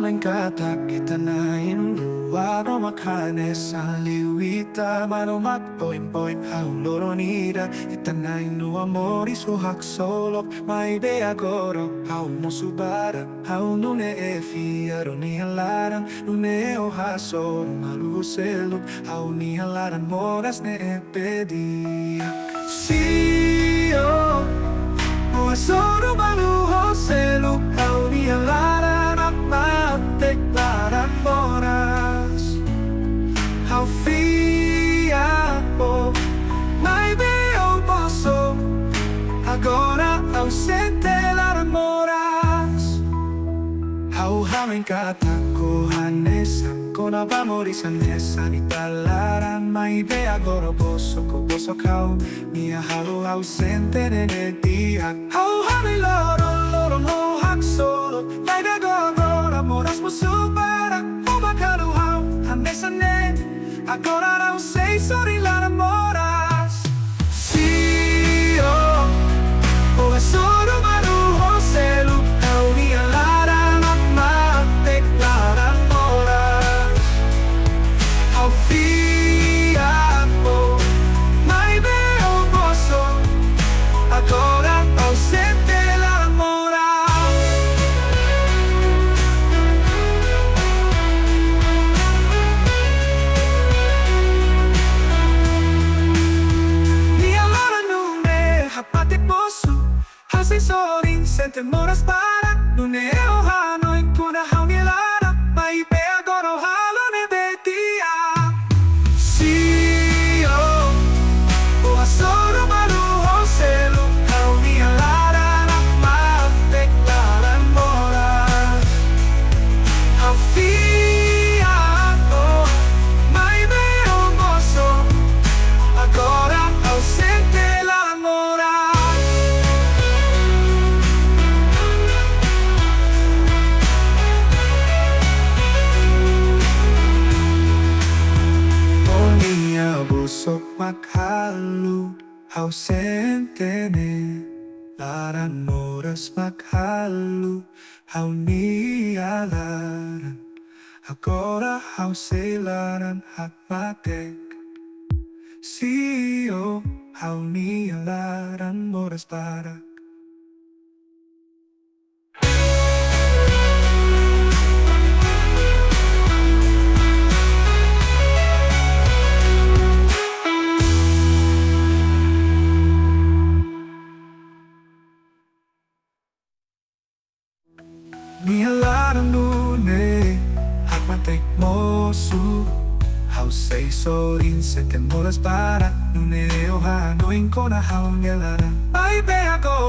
hauhamen kata kita nain Waro makane sa liwita Manomat poim poim hauloronida Itanain no amor isuhak solok May de agoro hau musubara Hau nune e fiaro ni halaran Nune o haso maluselo Hau ni halaran moras ne e pedia Sio o asoro maluho selo Hau ni halaran at mateklaran moras Hau fia po May veo poso Agora ausente laran moras Hauhamen katakuhanesa Kona pamorisan esa ni talaran May ve agora boso ko boso kau Mia halu ausente nene dia Hauhamen loro no hak solo May ve agora moras musubara Umakalu hau hanesa ne Agora não sei sorrilar amoras Si oh O asoro maruho selu Kau ni alara Nakma teklara moras Au fia po Mai veo poso Agora ausente la moras Hapate poso, hasi sorin, sente moras para Nune o hano in kuna hauni lara Mai pe agora o halo ne betia Si o O asoro maruho selo Hauni lara na mate klaran moras Hau fia o Mai veo mozo Agora ausente la moras busok maghalu ausente ne laran moras maghalu hau ni alaran agora hau selaran hak matek sio hau ni alaran moras para Ni halaran nune Hak matek mosu Hau sei sorin sete moras para Nune o hano in kona hau ngelara Ai be agora